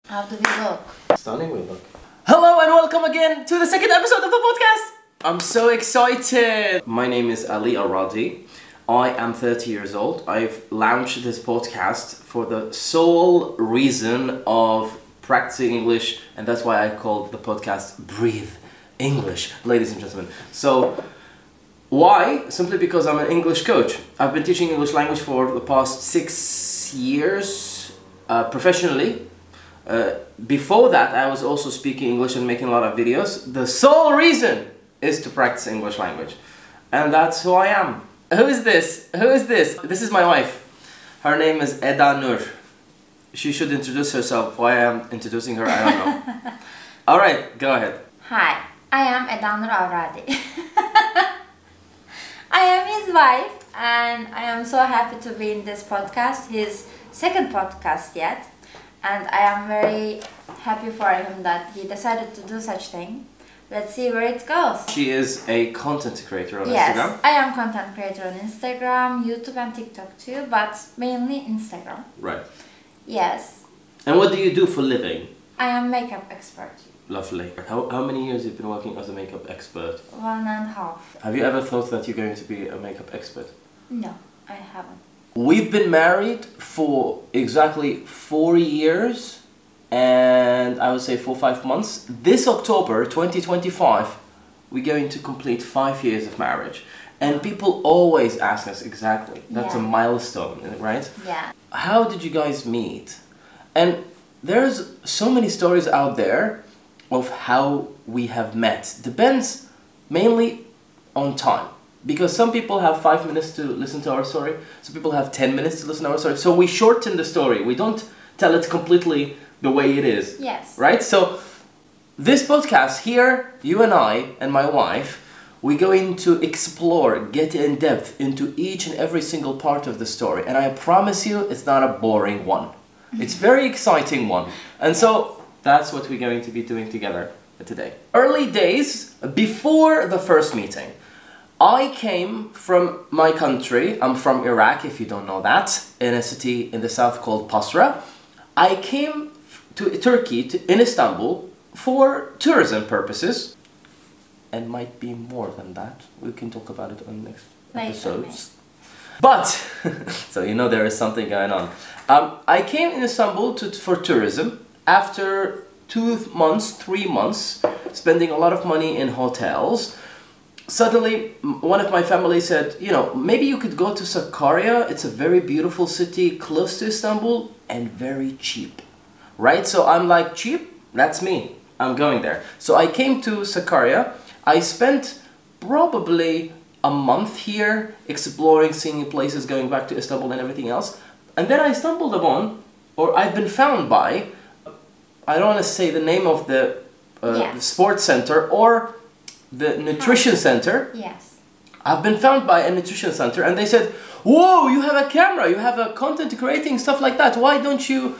How do we look? Stunning we look. Hello and welcome again to the second episode of the podcast. I'm so excited. My name is Ali Aradi. I am 30 years old. I've launched this podcast for the sole reason of practicing English, and that's why I called the podcast Breathe English, ladies and gentlemen. So, why? Simply because I'm an English coach. I've been teaching English language for the past 6 years professionally. Before that, I was also speaking English and making a lot of videos. The sole reason is to practice English language. And that's who I am. Who is this? Who is this? This is my wife. Her name is Eda Nur. She should introduce herself. Why I'm introducing her, I don't know. Alright, go ahead. Hi, I am Eda Nur Avradi. I am his wife and I am so happy to be in this podcast, his second podcast yet. And I am very happy for him that he decided to do such thing. Let's see where it goes. She is a content creator on Yes, Instagram. I am content creator on Instagram, YouTube and TikTok too, but mainly Instagram. Right. Yes. And what do you do for living? I am makeup expert. Lovely. How many years have you been working as a makeup expert? 1.5. Have you ever thought that you're going to be a makeup expert? No, I haven't. We've been married for exactly 4 years and I would say 4 or 5 months. This October 2025 we're going to complete 5 years of marriage, and people always ask us exactly. That's a milestone, right? Yeah. How did you guys meet? And there's so many stories out there of how we have met. Depends mainly on time. Because some people have 5 minutes to listen to our story, some people have 10 minutes to listen to our story. So we shorten the story. We don't tell it completely the way it is. Yes. Right? So this podcast here, you and I and my wife, we're going to explore, get in depth into each and every single part of the story. And I promise you, it's not a boring one. It's a very exciting one. And so that's what we're going to be doing together today. Early days before the first meeting. I came from my country. I'm from Iraq, if you don't know that, in a city in the south called Basra. I came to Turkey, in Istanbul, for tourism purposes. And might be more than that. We can talk about it on the next episodes. But, so you know there is something going on. I came in Istanbul for tourism. After 2 months, 3 months, spending a lot of money in hotels, suddenly, one of my family said, you know, maybe you could go to Sakarya. It's a very beautiful city close to Istanbul and very cheap, right? So I'm like, cheap? That's me. I'm going there. So I came to Sakarya. I spent probably a month here exploring, seeing places, going back to Istanbul and everything else. And then I stumbled upon, or I've been found by, I don't want to say the name of the sports center or the nutrition center. Yes. I've been found by a nutrition center and they said, whoa, you have a camera, you have a content creating, stuff like that. Why don't you,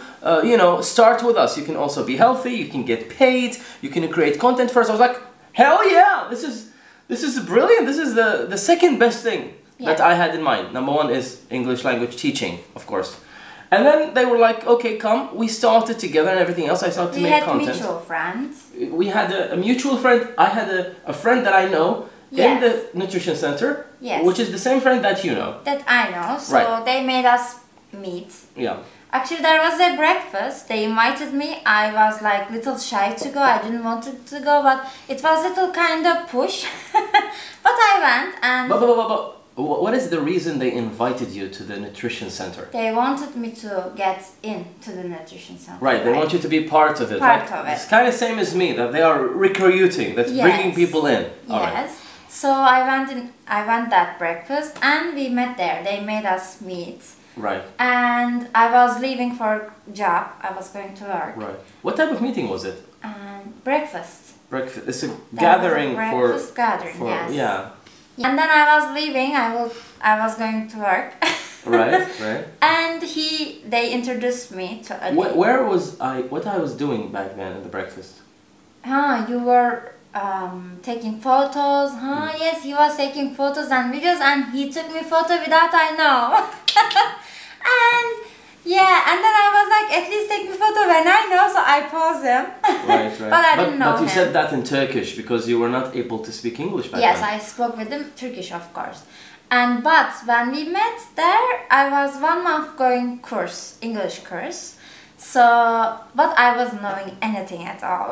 start with us? You can also be healthy, you can get paid, you can create content first. I was like, hell yeah, this is brilliant. This is the second best thing that I had in mind. Number one is English language teaching, of course. And then they were like, okay, come. We started together and everything else. I started to make content. We had mutual friends. We had a mutual friend. I had a friend that I know in the nutrition center, which is the same friend that you know. That I know. So they made us meet. Yeah. Actually, there was a breakfast. They invited me. I was like little shy to go. I didn't want to go, but it was a little kind of push. But I went and... But what is the reason they invited you to the nutrition center? They wanted me to get into the nutrition center. Right, they want you to be part of it. Part of it. It's kind of same as me, that they are recruiting, that's bringing people in. Yes. So I went that breakfast and we met there. They made us meet. Right. And I was leaving for job. I was going to work. Right. What type of meeting was it? Breakfast. Breakfast. It's a gathering for... Breakfast gathering, yes. Yeah. And then I was leaving. I was going to work. Right. And they introduced me to Adi. Where was I? What I was doing back then at the breakfast? You were taking photos. Yes, he was taking photos and videos, and he took me photo without I know. And Yeah, and then I was like, at least take me photo when I know, so I pause him. Right, right. But I didn't know But you him. said that in Turkish because you were not able to speak English back Yes, then. I spoke with him Turkish, of course. But when we met there, I was 1 month going course, English course. So, but I wasn't knowing anything at all.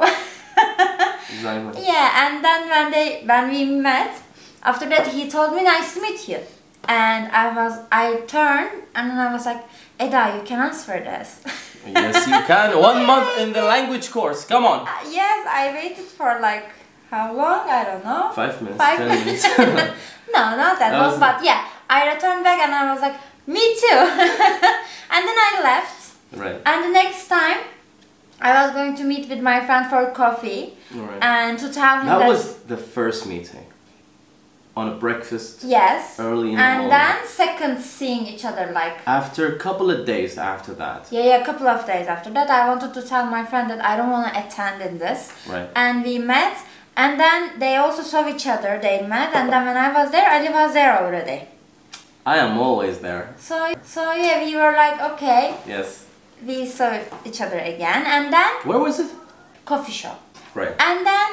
Exactly. Yeah, and then when we met, after that he told me, nice to meet you. And I turned and then I was like, Eda, you can answer this. Yes, you can. 1 month in the language course. Come on. Yes, I waited for like, how long? I don't know. 5 minutes. 5 10 minutes. minutes. No, not that That long, was- but yeah, I returned back and I was like, me too. And then I left. Right. And the next time, I was going to meet with my friend for coffee Right. and to tell him That was the first meeting. On a breakfast. yes. early in the And morning. then second seeing each other like After a couple of days after that. yeah, a couple of days after that, I wanted to tell my friend that I don't want to attend in this. Right. And we met, and then they also saw each other. They met, and then when I was there, Ali was there already. I am always there. So yeah, we were like, okay, Yes. we saw each other again, and then Where was it? coffee shop. Right. And then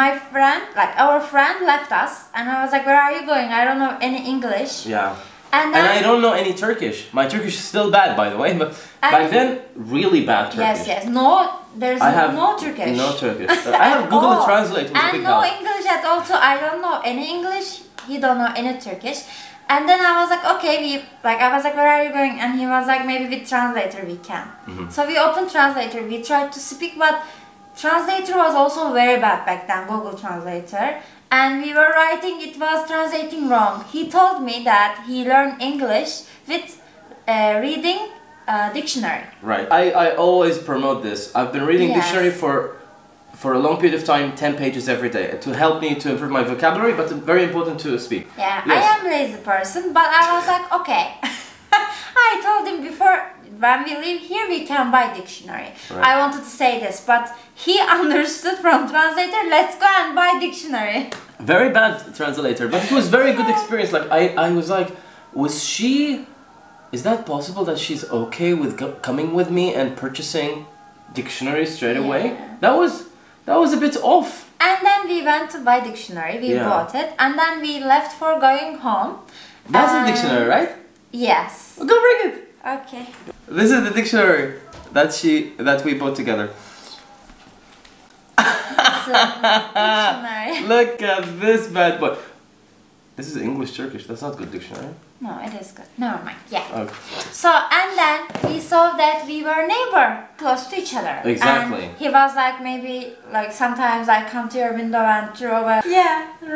my friend, like our friend, left us, and I was like, where are you going? I don't know any English. Yeah. And then And I don't know any Turkish. My Turkish is still bad, by the way. But And- back then, really bad Turkish. yes, no, there's I have no Turkish. No Turkish. I have Google all. Translate. It was a And big no help. English at all. So I don't know any English. He don't know any Turkish. And then I was like, okay, I was like, where are you going? And he was like, maybe with translator we can. Mm-hmm. So we opened translator. We tried to speak, but translator was also very bad back then, Google Translator. And we were writing, it was translating wrong. He told me that he learned English with reading dictionary. Right. I always promote this. I've been reading Yes. dictionary for a long period of time, 10 pages every day, to help me to improve my vocabulary, but very important to speak. Yeah, Yes. I am lazy person, but I was like, okay. I told him before, when we live here, we can buy dictionary. Right. I wanted to say this, but he understood from translator, let's go and buy dictionary. Very bad translator, but it was very good experience. Like I was like, is that possible that she's okay with coming with me and purchasing dictionary straight away? Yeah. That was a bit off. And then we went to buy dictionary, we Yeah. bought it, and then we left for going home. That's the dictionary, right? Yes. Go bring it. Okay. This is the dictionary that we bought together. So, dictionary. Look at this bad boy. This is English Turkish. That's not good dictionary. No, it is good. Never mind. Yeah. Okay. So, and then we saw that we were neighbor, close to each other. Exactly. And he was like, maybe, like sometimes I come to your window and throw a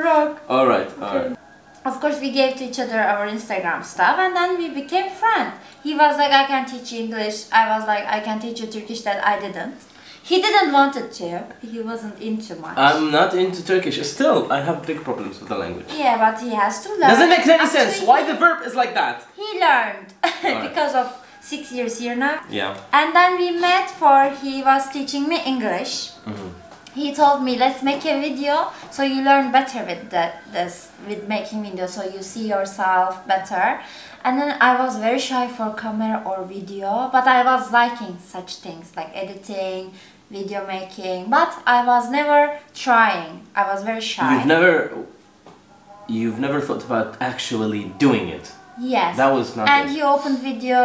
rock. All right. All right. Of course, we gave to each other our Instagram stuff, and then we became friends. He was like, I can teach you English. I was like, I can teach you Turkish, that I didn't. He didn't want it to. He wasn't into much. I'm not into Turkish. Still, I have big problems with the language. Yeah, but he has to learn. Doesn't make any Actually, sense. Why the verb is like that? He learned Alright. because of 6 years here now. Yeah. And then we met for, he was teaching me English. He told me, let's make a video so you learn better with making video, so you see yourself better. And then I was very shy for camera or video, but I was liking such things like editing, video making, but I was never trying. I was very shy. You've never thought about actually doing it. Yes. That was not And it. he opened video,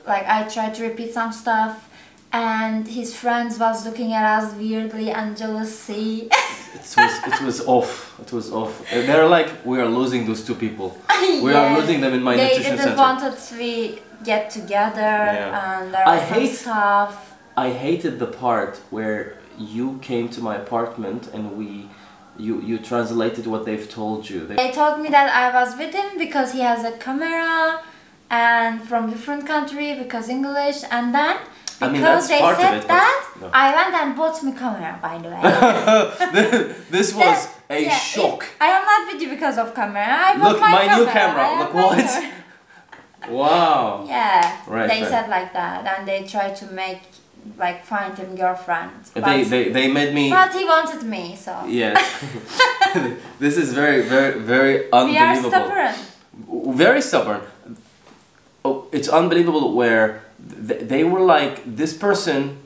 I tried to repeat some stuff, and his friends was looking at us weirdly and jealousy. It was off. It was off. They're like, we are losing those two people. We are Yeah. losing them in my They nutrition didn't center. want us to get together, Yeah. and there I was some hate- stuff. I hated the part where you came to my apartment and you translated what they've told you. They told me that I was with him because he has a camera, and from different country because English, and then I mean, because that's they part of said it, but- that, no. I went and bought me camera, by the way. This was a Yeah, shock. I am not with you because of camera. I bought Look, my my new camera. camera. I have Look my what? camera. Wow. Yeah, Right, they right. said like that, and they tried to make find him girlfriend. They made me. But he wanted me, so Yes. This is very, very, very we are unbelievable. stubborn. Very stubborn. Oh, it's unbelievable where they were like, this person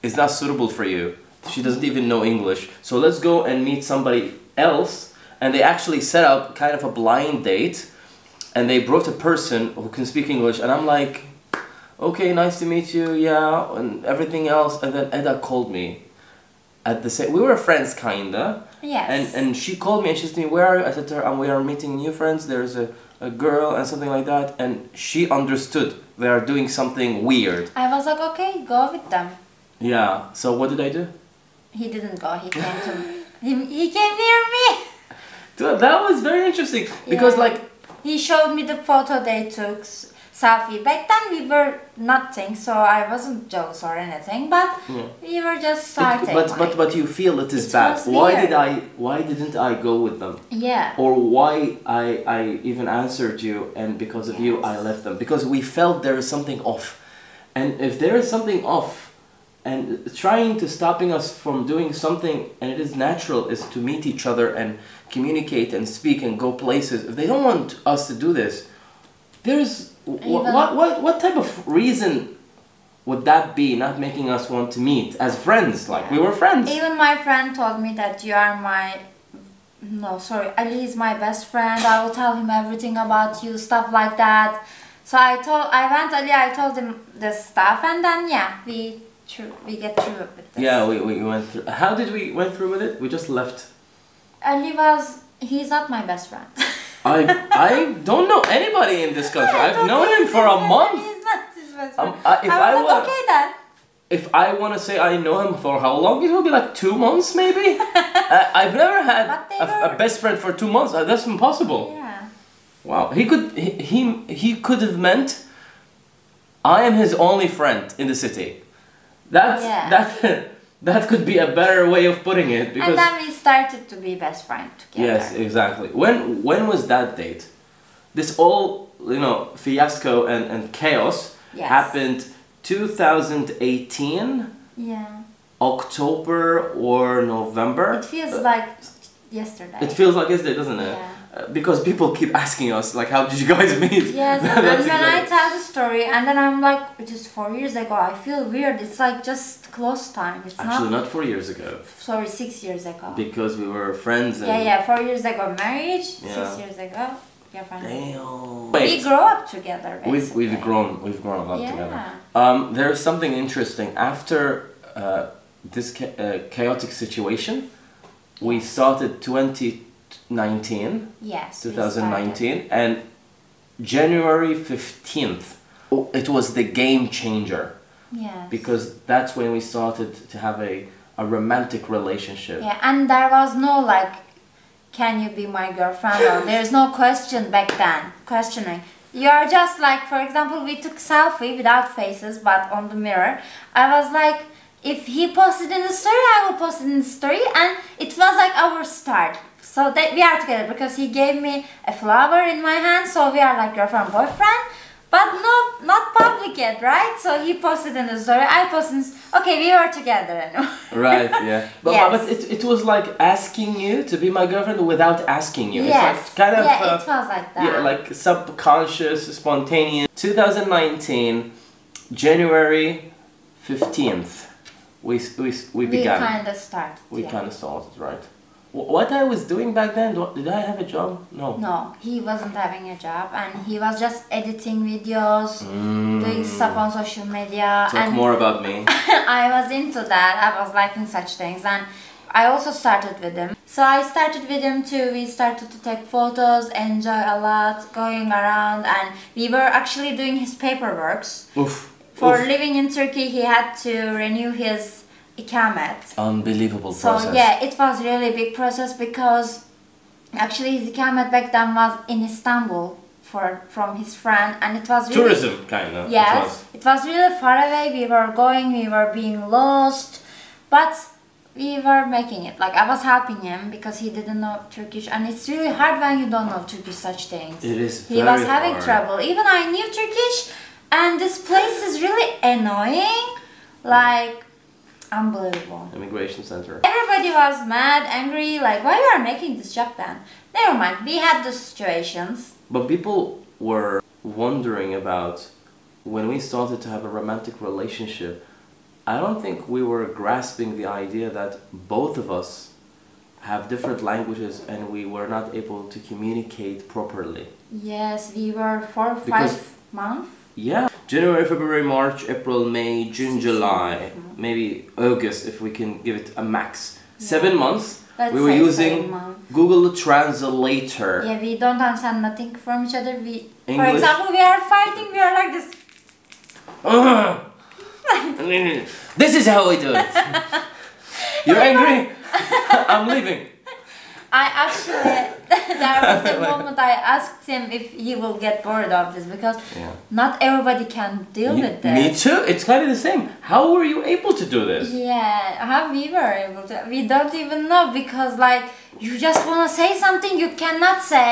is not suitable for you. She doesn't even know English. So let's go and meet somebody else. And they actually set up kind of a blind date. And they brought a person who can speak English. And I'm like, okay, nice to meet you, yeah, and everything else. And then Eda called me at the same. We were friends, kinda. Yes. And she called me and she said to me, "Where are you?" I said to her, "We are meeting new friends. There's a girl and something like that." And she understood they are doing something weird. I was like, okay, go with them. Yeah. So what did I do? He didn't go. He came to me. He came near me. Dude, that was very interesting because Yeah. like. He showed me the photo they took, selfie. Back then we were nothing, so I wasn't jealous or anything, but we were just starting. But you feel it is It bad. was Why weird. why didn't I go with them? Yeah. Or why I even answered you and because of you I left them? Because we felt there is something off. And if there is something off and trying to stopping us from doing something, and it is natural, is to meet each other and communicate and speak and go places. If they don't want us to do this, there's what type of reason would that be, not making us want to meet as friends? Like we were friends. Even my friend told me that you are my... No, sorry, Ali is my best friend. I will tell him everything about you, stuff like that. So I went Ali, I told him the stuff, and then yeah, we get through with this. Yeah, we went through. How did we went through with it? We just left. Ali he's not my best friend. I don't know anybody in this country. I've known him for a month. He's not his best friend. If I was like, okay then. If I want to say I know him for how long, it will be like 2 months maybe. I've never had a best friend for 2 months. That's impossible. Yeah. Wow. He could have meant I am his only friend in the city. That could be a better way of putting it, because And then we started to be best friends together. yes, exactly. When was that date? This all, fiasco and chaos happened 2018, Yeah. October or November. It feels like yesterday. It feels like yesterday, doesn't it? Yeah. Because people keep asking us, like, how did you guys meet? Yes, and when I tell the story, and then I'm like, it is 4 years ago, I feel weird. It's like just close time. It's Actually, not 4 years ago. Sorry, 6 years ago. Because we were friends. And Yeah, 4 years ago marriage, Yeah. 6 years ago girlfriend. Damn. We grow up together, basically. We've grown a lot Yeah. together. There's something interesting. After this chaotic situation, we started 2019. Yes. we 2019, and January 15th, it was the game changer. Yes. Because that's when we started to have a romantic relationship. Yeah, and there was no like, can you be my girlfriend? Or there's no question back then, questioning. You are just like, for example, we took selfie without faces, but on the mirror. I was like, if he posted in the story, I will post it in the story, and it was like our start. So that we are together because he gave me a flower in my hand, so we are like girlfriend boyfriend, but no, not public yet, right? So he posted in the story, I posted. Okay, we were together anyway. Right, yeah. But, Yes. but it was like asking you to be my girlfriend without asking you. Yes. It's like kind of yeah, it was like that. yeah, like subconscious, spontaneous. 2019, January 15th, we began. We kind of started. We yeah. kind of started, right? What I was doing back then, did I have a job? No. No, he wasn't having a job, and he was just editing videos, doing stuff on social media. Talk and more about me. I was into that. I was liking such things, and I also started with him. So I started with him too. We started to take photos, enjoy a lot, going around, and we were actually doing his paperworks. Oof. For Oof. living in Turkey, he had to renew his ikamet. Unbelievable So process. yeah, it was really big process because actually his ikamet back then was in Istanbul from his friend, and it was really Tourism, kind of. Yes, it was really far away. We were going, we were being lost, but we were making it. Like I was helping him because he didn't know Turkish, and it's really hard when you don't know Turkish such things. It is He very was having hard. trouble. Even I knew Turkish, and this place is really annoying. Like unbelievable. Immigration center. Everybody was mad, angry, like why you are making this job then? Never mind, we had the situations. But people were wondering about when we started to have a romantic relationship, I don't think we were grasping the idea that both of us have different languages and we were not able to communicate properly. Yes, we were 4 or 5 Because- months. Yeah, January, February, March, April, May, June, 6 July, months. maybe August if we can give it a max. 7 months. Let's We were say using 7 months. Google Translator. Yeah, we don't understand nothing from each other. For English. example, we are fighting, we are like this. This is how we do it. You're angry? I'm leaving. I actually, there was a moment I asked him if he will get bored of this because Yeah. not everybody can deal with this. Me too. It's kind of the same. How were you able to do this? Yeah, how we were able to. We don't even know because, like, you just want to say something you cannot say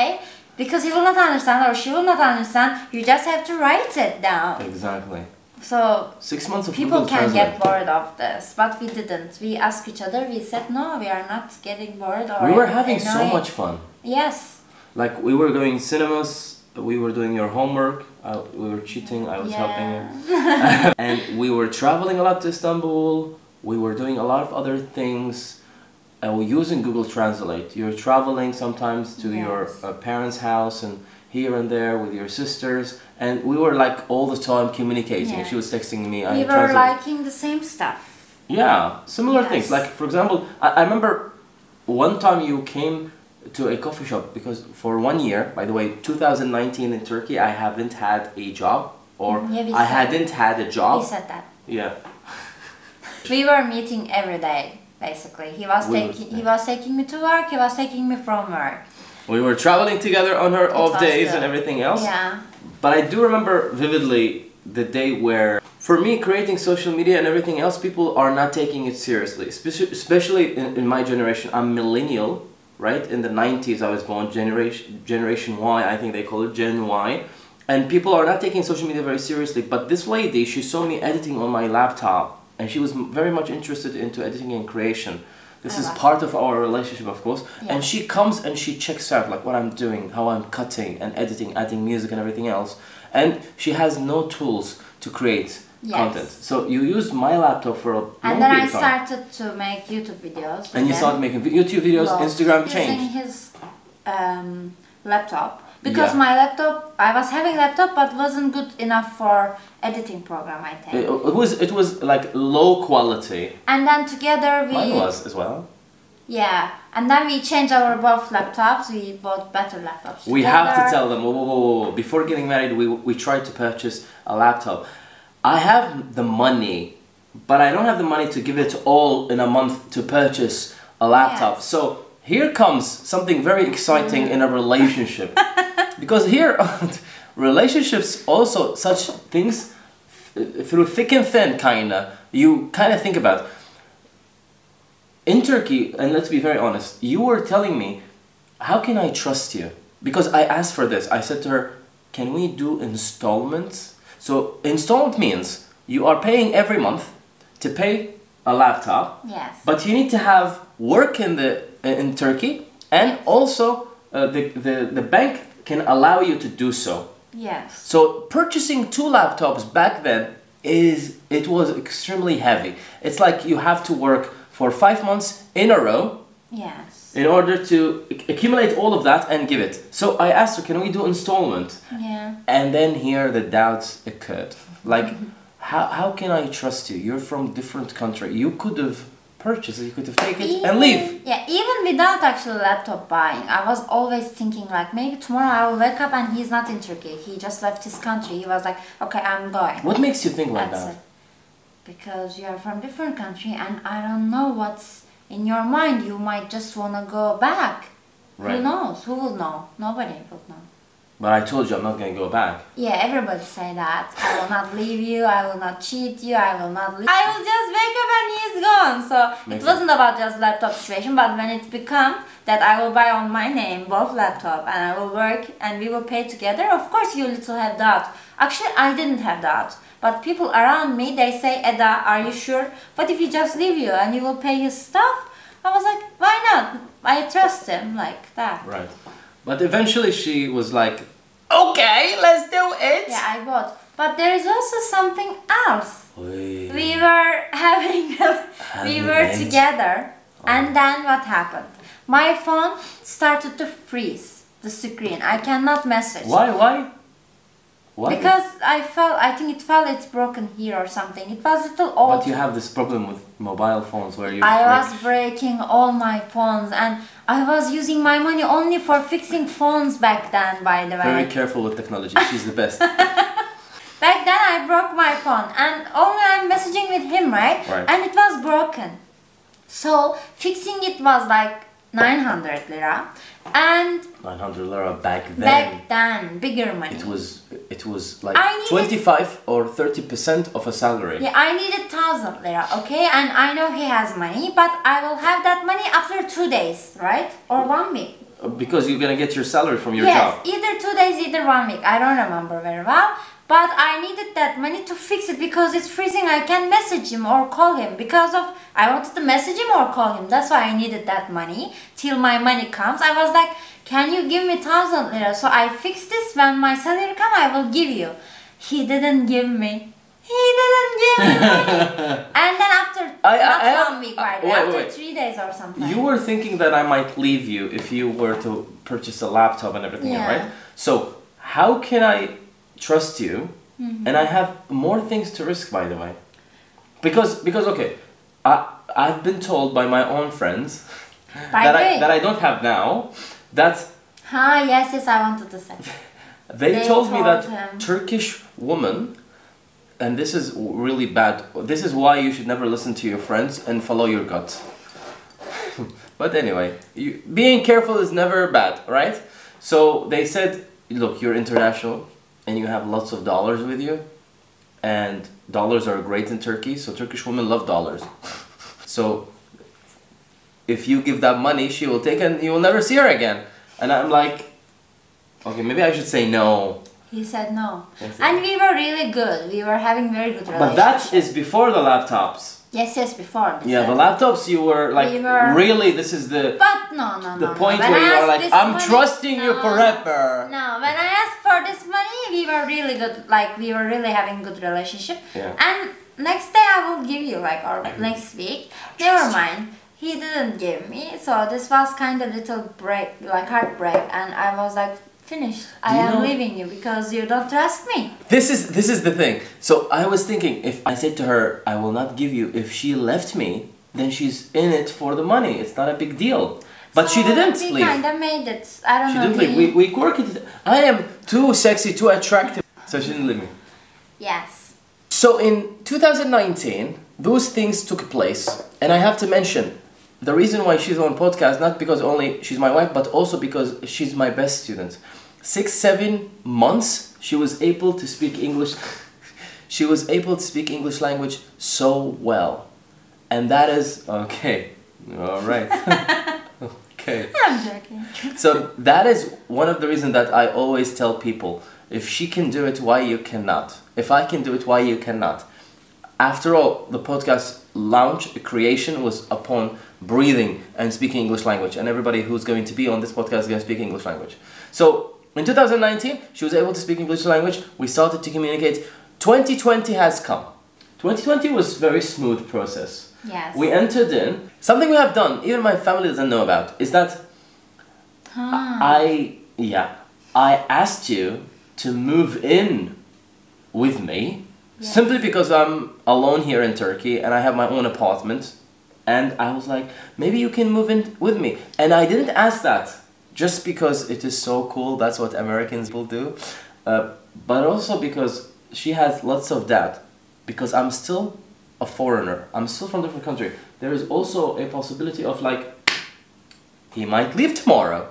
because he will not understand or she will not understand. You just have to write it down. Exactly. So 6 months of people Google can Translate. get bored of this, but we didn't. We asked each other. We said no, we are not getting bored or We were having so annoyed. much fun. Yes. Like we were going cinemas, we were doing your homework, we were cheating, I was helping you. And we were traveling a lot to Istanbul, we were doing a lot of other things, and we're using Google Translate. You're traveling sometimes to your Yes. parents' house and here and there with your sisters, and we were like all the time communicating. Yeah. She was texting me, We were translate. liking the same stuff. Yeah, similar Yes. things. Like, for example, I remember one time you came to a coffee shop because for 1 year, by the way, 2019 in Turkey, I haven't had a job or Yeah, we I said- hadn't had a job. He said that. Yeah. We were meeting every day, basically. He was taking me to work. He was taking me from work. We were traveling together on her off was days the- and everything else. Yeah. But I do remember vividly the day where, for me, creating social media and everything else, people are not taking it seriously. Especially in my generation. I'm millennial, right? In the 90s I was born, Generation Y, I think they call it Gen Y. And people are not taking social media very seriously. But this lady, she saw me editing on my laptop. And she was very much interested into editing and creation. This is part of our relationship, of course. Yeah. And she comes and she checks out like what I'm doing, how I'm cutting and editing, adding music and everything else. And she has no tools to create Yes. content. So you used my laptop for a long And then I period of time. started to make YouTube videos. And you started making YouTube videos, Vlogs, Instagram using changed. his laptop. Because Yeah. my laptop, I was having laptop but wasn't good enough for editing program, I think. It was like low quality. And then together we... Mine was as well. Yeah. And then we changed our both laptops. We bought better laptops We have to together. tell them, whoa. Before getting married, we tried to purchase a laptop. I have the money, but I don't have the money to give it all in a month to purchase a laptop. Yes. So here comes something very exciting in a relationship. Because here, relationships also, such things, through thick and thin, kinda, you kind of think about. In Turkey, and let's be very honest, you were telling me, how can I trust you? Because I asked for this. I said to her, can we do installments? So installment means you are paying every month to pay a laptop, Yes. but you need to have work in Turkey, and also the bank can allow you to do so. Yes. So purchasing 2 laptops back then it was extremely heavy. It's like you have to work for 5 months in a row Yes. in order to accumulate all of that and give it. So I asked her, can we do installment? Yeah. And then here the doubts occurred. Like, how can I trust you? You're from different country. You could have purchased it, you could have taken it and leave. Yeah, even without actual laptop buying, I was always thinking like maybe tomorrow I will wake up and he's not in Turkey. He just left his country. He was like, okay, I'm going. What makes you think like That's that? it. Because you are from different country and I don't know what's in your mind. You might just want to go back. Right. Who knows? Who will know? Nobody will know. But I told you I'm not going to go back. Yeah, everybody say that. I will not leave you, I will not cheat you, I will not leave. I will just wake up and he's gone. So Makes it wasn't about just laptop situation, but when it become that I will buy on my name both laptop and I will work and we will pay together, of course you little have doubt. Actually, I didn't have doubt. But people around me, they say, Eda, are you sure? What if he just leave you and you will pay his stuff? I was like, why not? I trust him like that. Right. But eventually she was like, okay, let's do it. Yeah, I bought. But there is also something else. Oy. We were having, we were Handmade. together, and then what happened? My phone started to freeze the screen. I cannot message. Why? Because I think it's broken here or something. It was a little old. But you have this problem with mobile phones where you I was breaking all my phones, and I was using my money only for fixing phones back then, by the way. very careful with technology. She's the best. Back then I broke my phone, and only I'm messaging with him, right? And it was broken. So fixing it was like 900 lira, and 900 lira back then. back then bigger money. It was like I needed- 25 or 30% of a salary. Yeah, I needed 1,000 lira, okay? And I know he has money, but I will have that money after 2 days, right? Or 1 week. Because you're gonna get your salary from your Yes, job. either 2 days, either 1 week. I don't remember very well. But I needed that money to fix it because it's freezing. I can't message him or call him because of I wanted to message him or call him. That's why I needed that money till my money comes. I was like, can you give me 1,000 lira? So I fixed this. When my salary come, I will give you. He didn't give me. He didn't give me money. And then after not 1 week, by the way, after 3 days or something. You were thinking that I might leave you if you were to purchase a laptop and everything, Yeah. right? So how can I trust you? And I have more things to risk, by the way. Because okay, I've been told by my own friends that I don't have now that Yes, I wanted to say. they told me that him. Turkish woman, and this is really bad. This is why you should never listen to your friends and follow your gut. But anyway, being careful is never bad, right? So they said, look, you're international and you have lots of dollars with you, and dollars are great in Turkey, so Turkish women love dollars. So if you give that money, she will take it and you will never see her again. And I'm like, okay, maybe I should say no. He said no. Yes, And we were really good. We were having very good relationship. But that is before the laptops. Yes, before this. Yeah, the laptops you were like, really, this is the point When where I you are asked like, this I'm money- trusting you forever. No, when I asked for this money, we were really good. Like, we were really having good relationship. Yeah. And next day I will give you, like, or next week. Never mind. He didn't give me. So this was kind of little break, like heartbreak. And I was like, finished. I am leaving you because you don't trust me. This is the thing. So I was thinking, if I said to her, I will not give you, if she left me, then she's in it for the money. It's not a big deal. But she didn't We leave. kind of made it. I don't She know. didn't leave. We worked it. I am too sexy, too attractive. So she didn't leave me. Yes. So in 2019, those things took place. And I have to mention, the reason why she's on podcast, not because only she's my wife, but also because she's my best student. 6-7 months, she was able to speak English. She was able to speak English language so well. And that is, okay, all right. Okay. I'm joking. So that is one of the reasons that I always tell people, if she can do it, why you cannot? If I can do it, why you cannot? After all, the podcast launch, creation was upon breathing and speaking English language. And everybody who's going to be on this podcast is going to speak English language. So in 2019, she was able to speak English language. We started to communicate. 2020 has come. 2020 was a very smooth process. Yes. We entered in. Something we have done, even my family doesn't know about, is that I asked you to move in with me. Yes. Simply because I'm alone here in Turkey and I have my own apartment, and I was like, maybe you can move in with me. And I didn't ask that just because it is so cool, that's what Americans will do, but also because she has lots of doubt, because I'm still a foreigner, I'm still from a different country. There is also a possibility of like, he might leave tomorrow.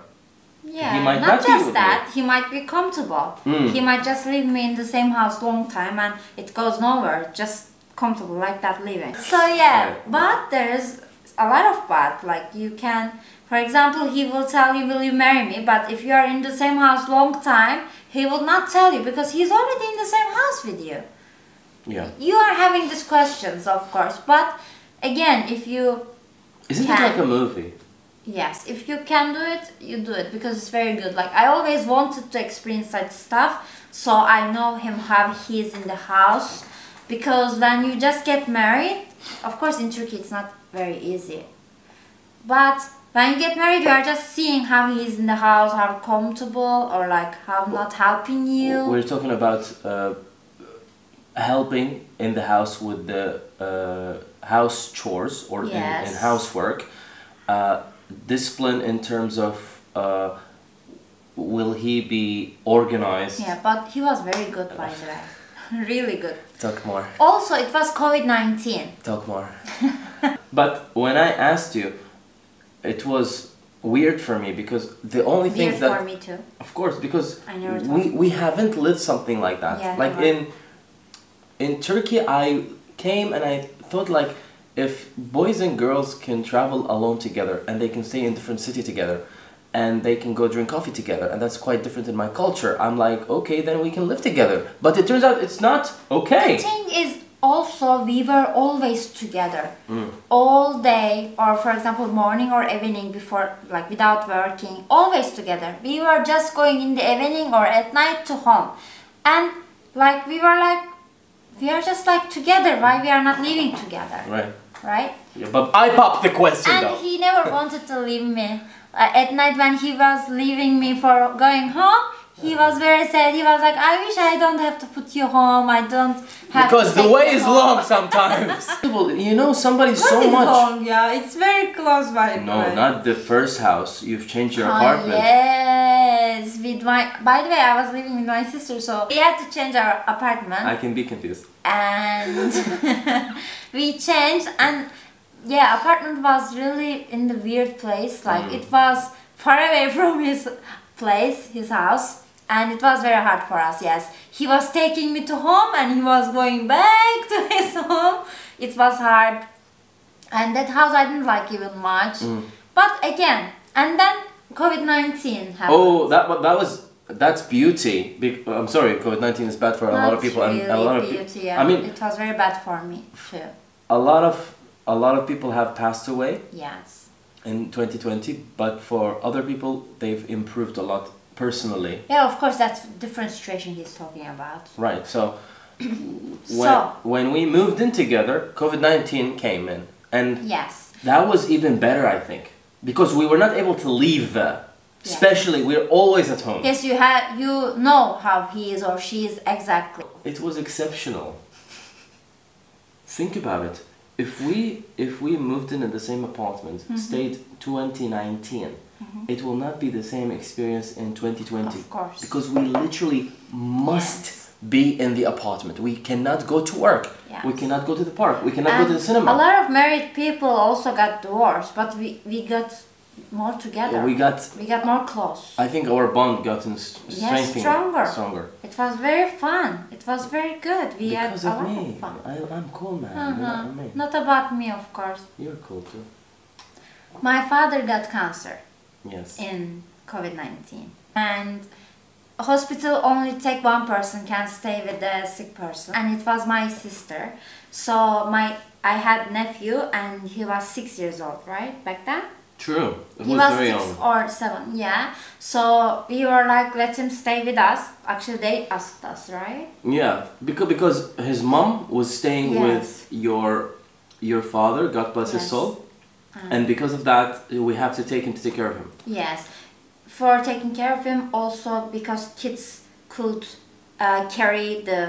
Yeah, He might not not be just with that, he might be comfortable. He might just leave me in the same house long time and it goes nowhere, just comfortable like that living. So yeah, Right. but there's a lot of but, like you can, for example, he will tell you, will you marry me? But if you are in the same house long time, he will not tell you because he's already in the same house with you. Yeah. You are having these questions, of course, but again, if you Isn't it Can. like a movie? Yes, if you can do it, you do it because it's very good. Like I always wanted to experience such stuff, so I know him how he is in the house. Because when you just get married, of course in Turkey it's not very easy. But when you get married, you are just seeing how he is in the house, how comfortable or like how not helping you. We're talking about helping in the house with the house chores or Yes. in housework. Discipline in terms of will he be organized? Yeah, but he was very good by the way. Really good. Talk more. Also, it was COVID-19. Talk more. But when I asked you, it was weird for me because the only thing Weird that for me too. of course because I never we haven't lived something like that. Yeah, like never. in Turkey I came and I thought like if boys and girls can travel alone together and they can stay in different city together and they can go drink coffee together and that's quite different in my culture. I'm like, okay, then we can live together. But it turns out it's not okay. The thing is also we were always together. Mm. All day or for example morning or evening before like without working. Always together. We were just going in the evening or at night to home. And like we were like we are just like together. Why we are not living together? Right. Right? Yeah, but I popped the question And though. he never wanted to leave me. At night when he was leaving me for going home, he was very sad. He was like, I wish I don't have to put you home. I don't have Because to the take way you is home." long sometimes. Well, you know somebody What so is much. long? Yeah, it's very close by. No, not the first house. You've changed your Oh, apartment. yes, with my. By the way, I was living with my sister, so we had to change our apartment. I can be confused. And we changed, and yeah, apartment was really in the weird place. Like it was far away from his place, his house, and it was very hard for us. Yes, he was taking me to home and he was going back to his home. It was hard, and that house I didn't like even much. But again, and then COVID-19 happened. Oh, that's beauty. I'm sorry, COVID-19 is bad for a lot of people, Really and a lot of beauty, people. yeah. I mean, it was very bad for me too. a lot of people have passed away Yes. in 2020, but for other people, they've improved a lot personally. Yeah, of course, that's different situation he's talking about. Right. So So- when we moved in together, COVID-19 came in, and Yes. that was even better, I think, because we were not able to leave. Yes. Especially, we're always at home. Yes, you know how he is or she is exactly. It was exceptional. Think about it. If we moved in the same apartment, stayed 2019, it will not be the same experience in 2020. Of course. Because we literally must be in the apartment. We cannot go to work. Yes. We cannot go to the park. We cannot go to the And cinema. a lot of married people also got divorced, but we got more together. We got. more close. I think our bond got in strengthening. stronger. Stronger. It was very fun. It was very good. We Because had a of lot me. of fun. I'm cool, man. Uh-huh. You're not me. Not about me, of course. You're cool too. My father got cancer Yes. in COVID-19, and hospital only take one person can stay with the sick person, and it was my sister. So I had nephew and he was 6 years old, right, back then. True. It He was was very 6 young. or 7, yeah. So we were like, let him stay with us. Actually, they asked us, right? Yeah, because his mom was staying Yes. with your father, God bless his Yes. soul, and because of that, we have to take him to take care of him. Yes, for taking care of him, also because kids could carry the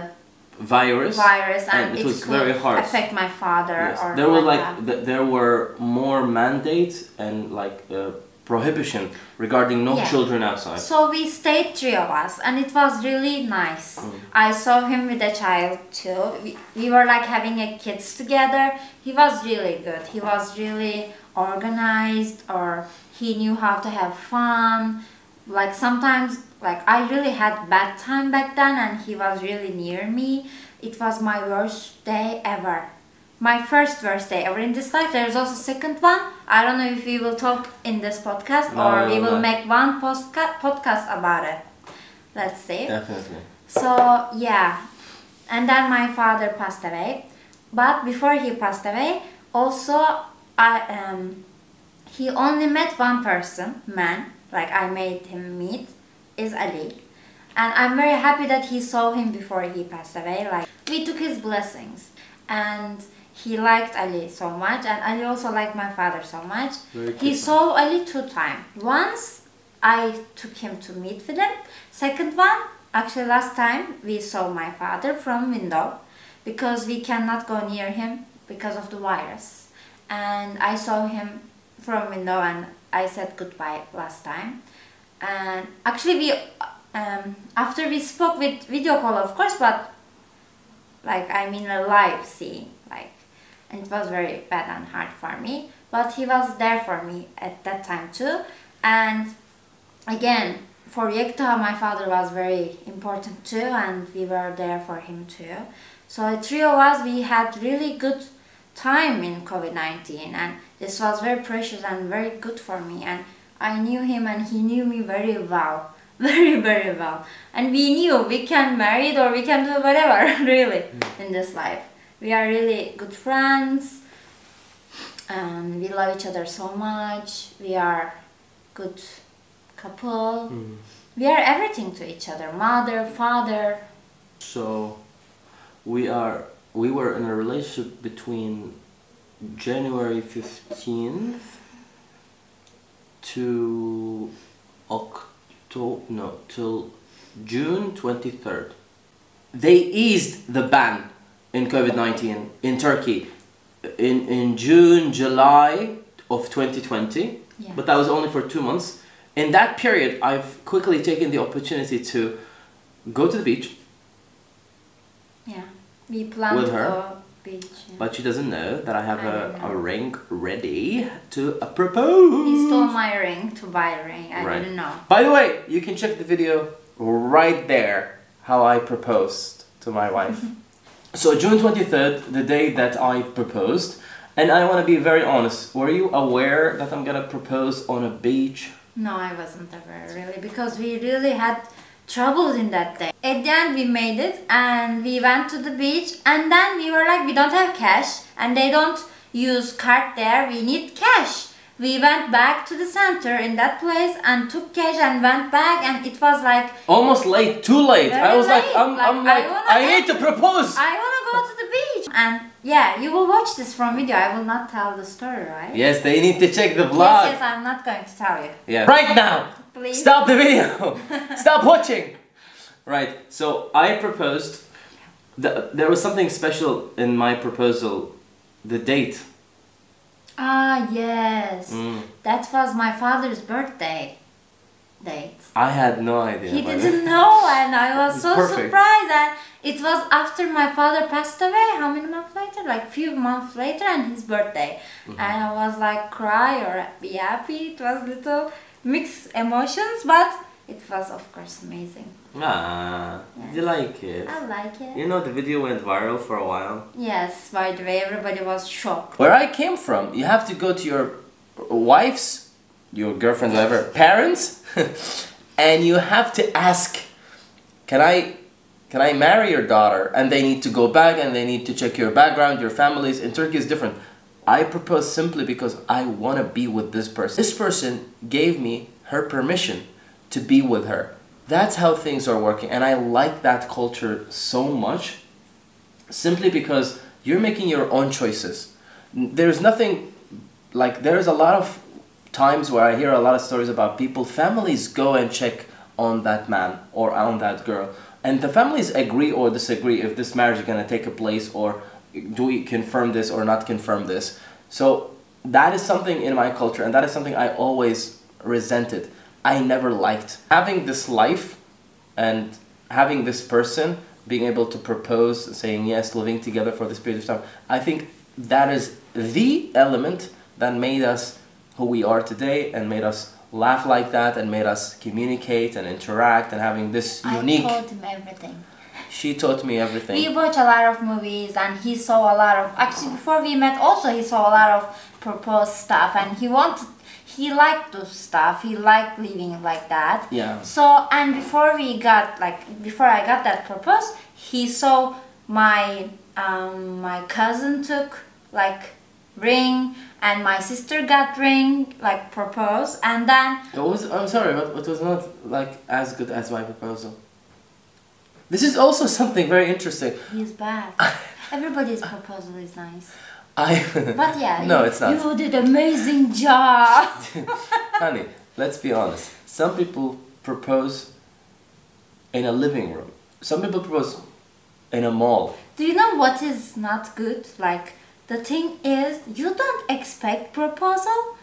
Virus. virus and it it was could very hard. affect my father. Yes. Or There were that. there were more mandates and prohibition regarding no Yeah. children outside. So we stayed 3 of us, and it was really nice. I saw him with a child too. We were like having a kids together. He was really good. He was really organized, or he knew how to have fun. Like sometimes, like I really had bad time back then, and he was really near me. It was my worst day ever. My first worst day ever in this life. There's also second one. I don't know if we will talk in this podcast No, or no, we will no. make one podcast about it. Let's see. Definitely. So yeah, and then my father passed away. But before he passed away, also he only met one person, man, like I made him meet, is Ali. And I'm very happy that he saw him before he passed away. Like, we took his blessings. And he liked Ali so much. And Ali also liked my father so much. He saw Ali 2 times. Once, I took him to meet with him. Second one, actually last time, we saw my father from window. Because we cannot go near him because of the virus. And I saw him from window and I said goodbye last time. And actually we after we spoke with video call, of course, but like I mean a live seeing, like, and it was very bad and hard for me, but he was there for me at that time too. And again, for Yekta, my father was very important too, and we were there for him too. So the 3 of us, we had really good time in COVID-19, and this was very precious and very good for me. And I knew him and he knew me very well. Very, very well. And we knew we can marry or we can do whatever, really, in this life. We are really good friends. And we love each other so much. We are good couple. We are everything to each other. Mother, father. So, we were in a relationship between January 15th to till June 23rd. They eased the ban in COVID-19 in Turkey in June, July of 2020, Yeah. but that was only for 2 months. In that period, I've quickly taken the opportunity to go to the beach. Yeah. We planned With to her? go beach. Yeah. But she doesn't know that I have I don't know. a ring ready to propose. He stole my ring to buy a ring. I Right. didn't know. By the way, you can check the video right there how I proposed to my wife. So June 23rd, the day that I proposed, and I want to be very honest. Were you aware that I'm gonna propose on a beach? No, I wasn't aware really, because we really had troubles in that day. At the end we made it and we went to the beach, and then we were like, we don't have cash and they don't use card there, we need cash. We went back to the center in that place and took cash and went back, and it was like Almost late, too late. Very I was like, late. I need to propose. I wanna go to the beach. And yeah, you will watch this from video. I will not tell the story, right? Yes, they need to check the vlog. Yes, I'm not going to tell you. Yeah. Right now. Please. Stop the video. Stop watching. Right. So I proposed. There was something special in my proposal. The date. Ah, yes. That was my father's birthday date. I had no idea. He by the didn't way. know, and I was It's so perfect. surprised. And it was after my father passed away. How many months later? Like few months later, and his birthday. And I was like cry or be happy. It was little mixed emotions, but it was of course amazing. Ah, did you like it? I like it. You know, the video went viral for a while. Yes, by the way, everybody was shocked. Where I came from, you have to go to your wife's, your girlfriend's, whatever, parents, and you have to ask, can I marry your daughter? And they need to go back and they need to check your background, your families. In Turkey is different. I proposed simply because I want to be with this person. This person gave me her permission to be with her. That's how things are working, and I like that culture so much, simply because you're making your own choices. There's nothing, like, there's a lot of times where I hear a lot of stories about people, families go and check on that man or on that girl, and the families agree or disagree if this marriage is going to take a place, or do we confirm this or not confirm this. So that is something in my culture, and that is something I always resented. I never liked having this life and having this person being able to propose, saying yes, living together for this period of time. I think that is the element that made us who we are today and made us laugh like that and made us communicate and interact and having this unique... I taught him everything. She taught me everything. We watched a lot of movies, and he saw a lot of... Actually, before we met also, he saw a lot of proposed stuff, and he liked those stuff. He liked living like that. Yeah. So, and before I got that proposed, he saw my cousin took like ring, and my sister got ring, like propose, and then I'm sorry, but it was not like as good as my proposal. This is also something very interesting. he's bad. Everybody's proposal is nice. But yeah, No, it's not. You did amazing job. Honey, let's be honest. Some people propose in a living room. Some people propose in a mall. Do you know what is not good? Like, the thing is, you don't expect proposal.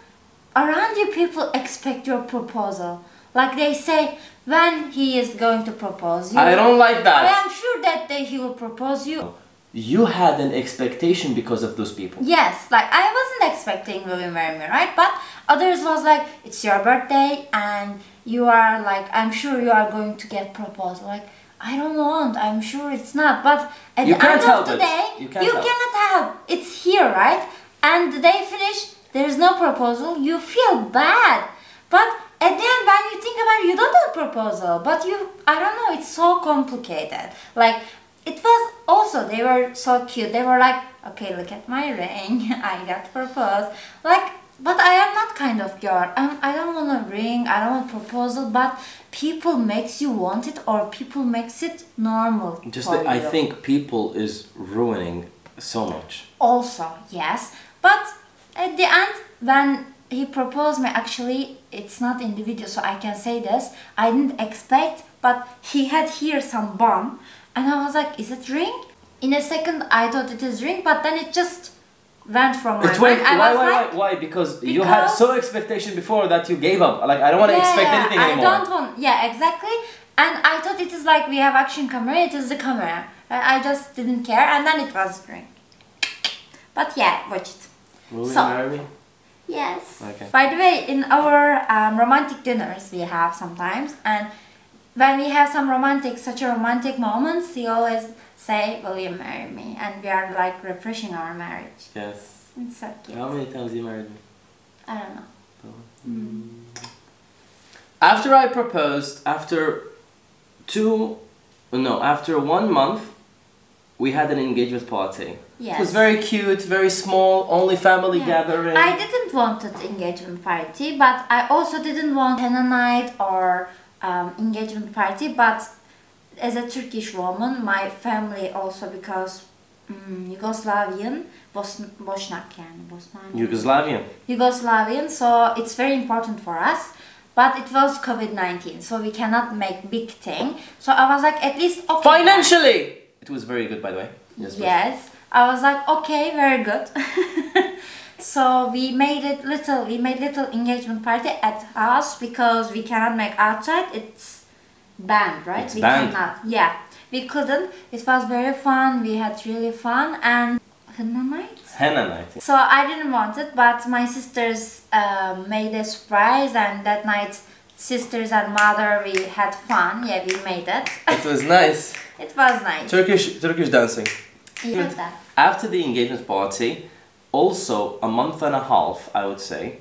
Around you, people expect your proposal. Like they say, when he is going to propose you. I don't like that. I am sure that day he will propose you. You had an expectation because of those people. Yes, like I wasn't expecting will you marry me, right? But others was like, it's your birthday and you are like, I'm sure you are going to get proposal. Like, I don't want, I'm sure it's not. But at You the can't end help of it. the day, You you can't help. cannot help. It's here, right? And the day finish, there's no proposal, you feel bad. But at the end, when you think about it, you don't have proposal. But you, I don't know, it's so complicated. Like, it was also, they were so cute. They were like, okay, look at my ring. I got proposed. Like, but I am not kind of girl. I don't want a ring. I don't want proposal. But people makes you want it, or people makes it normal. Just for that I you. think people is ruining so much. Also, yes. But at the end, when he proposed me, actually, it's not in the video, so I can say this. I didn't expect, but he had here some bomb. And I was like, is it ring? In a second, I thought it is ring, but then it just went from my It went, mind. I was like, why? Because you had so expectation before that you gave up. Like, I don't want to expect anything anymore. I don't want, yeah, exactly. And I thought it is like we have action camera, it is the camera. I just didn't care, and then it was ring. But yeah, watch it. Will you So- marry me? Yes. Okay. By the way, in our romantic dinners we have sometimes, and when we have some such a romantic moments, he always say, "Will you marry me?" And we are like refreshing our marriage. Yes. It's so cute. How many times you married me? I don't know. After I proposed, after 1 month, we had an engagement party. Yes. It was very cute, very small, only family Yeah. gathering. I didn't want an engagement party, but I also didn't want henna night or engagement party. But as a Turkish woman, my family also, because Yugoslavian, Boşnak yani, Bosnyan. Yugoslavian, so it's very important for us. But it was COVID-19, so we cannot make big thing. So I was like, at least okay. Financially, it was very good, by the way. Yes, I was like, okay, very good. So we made little engagement party at house because we cannot make outside. It's banned, right? It's we banned. cannot. Yeah, we couldn't. It was very fun. We had really fun and henna night. Henna night. So I didn't want it, but my sisters made a surprise, and that night, sisters and mother, we had fun. Yeah, we made it. It was nice. It was nice. Turkish dancing. You did that. After the engagement party, also a month and a half, I would say,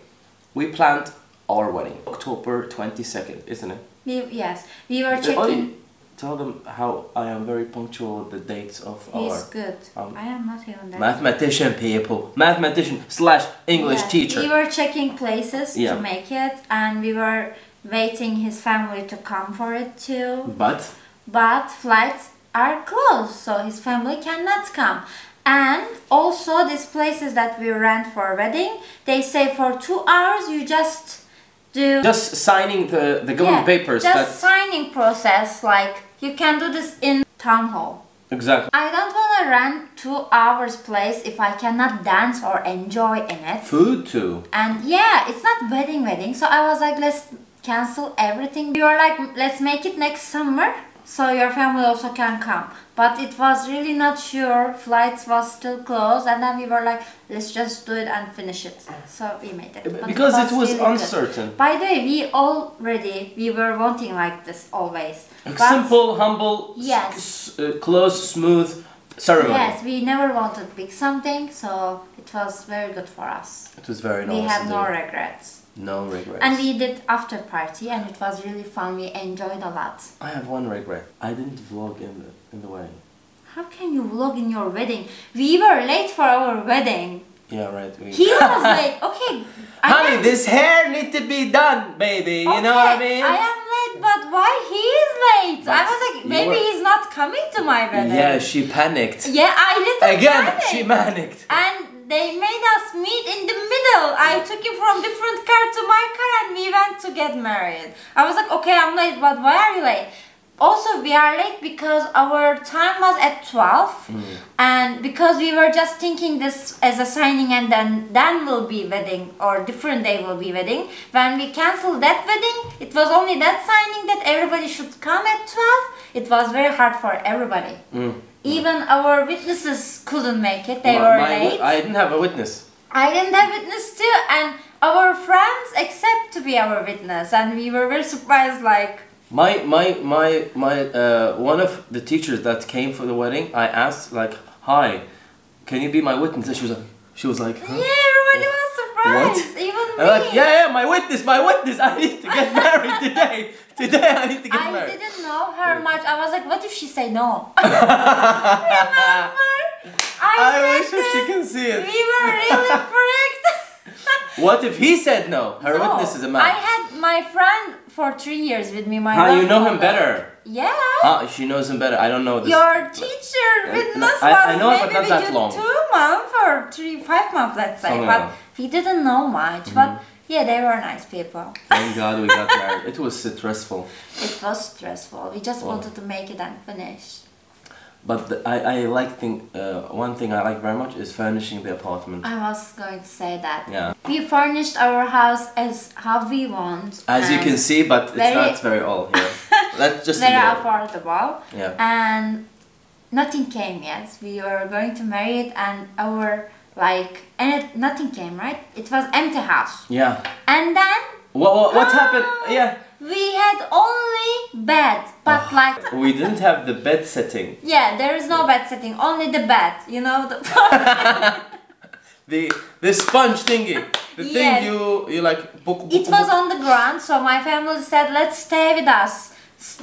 we planned our wedding. October 22nd, isn't it? We were checking. Tell them how I am very punctual with the dates of He's good. I am not even that. Mathematician people. Mathematician / English Yes, teacher. We were checking places Yeah. to make it, and we were waiting his family to come for it too. But flights are closed, so his family cannot come. And also these places that we rent for wedding, they say for 2 hours you just do Just signing the government papers. Just signing process, like you can do this in town hall. Exactly. I don't want to rent 2 hours place if I cannot dance or enjoy in it. Food too. And yeah, it's not wedding. So I was like, let's cancel everything. We were like, let's make it next summer so your family also can come. But it was really not sure. Flights was still closed, and then we were like, let's just do it and finish it. So we made it. But Because it was really good. uncertain. By the way, we were wanting like this always. Like But- simple, humble, Yes. close, smooth ceremony. Yes, we never wanted big something, so it was very good for us. It was very nice. We had to no do. regrets. No regrets. And we did after party, and it was really fun. We enjoyed a lot. I have one regret. I didn't vlog in the wedding. How can you vlog in your wedding? We were late for our wedding. Yeah, right. He was late. Okay. Honey, this hair need to be done, baby. You know what I mean? I am late, but why he is late? I But was like, you maybe were- he's not coming to my wedding. Yeah, she panicked. Yeah, I literally Again, panicked. she panicked. And they made us meet in the middle. I took him from different car to my car and we went to get married. I was like, okay, I'm late, but why are you late? Also, we are late because our time was at 12 and because we were just thinking this as a signing and then will be wedding or different day will be wedding. When we canceled that wedding, it was only that signing that everybody should come at 12. It was very hard for everybody. Even our witnesses couldn't make it. They were late. I didn't have a witness. I didn't have witness too, and our friends accept to be our witness, and we were very surprised. Like One of the teachers that came for the wedding, I asked like, "Hi, can you be my witness?" And she was like, huh? yeah, everybody was surprised, What? even me. I'm like, yeah, my witness. I need to get married today. Today I need to get I married. didn't know her much. I was like, what if she say no? Remember? I said wish she this. can see it. We were really freaked. What if he said no? Her No, witness is a man. I had my friend for 3 years with me. My You know him grandmother. better. Yeah. She knows him better. I don't know this. Your teacher witness I was know, but maybe not with that you long. 2 months or 5 months, let's say. Something But like that. we didn't know much. But yeah, they were nice people. Thank God we got married. It was stressful. It was stressful. We just wanted to make it and finish. But I like one thing I like very much is furnishing the apartment. I was going to say that. Yeah. We furnished our house as how we want. As you and can see, but it's very- not very all here. That's just a very little. affordable. Yeah. And nothing came yet. We were going to marry it and nothing came, right? It was empty house. Yeah. And then What happened? Yeah. we had only bed, but like We didn't have the bed setting. yeah, there is no bed setting, only the bed. You know the The sponge thingy. The thing Yes. you like book. It was on the ground, so my family said, "Let's stay with us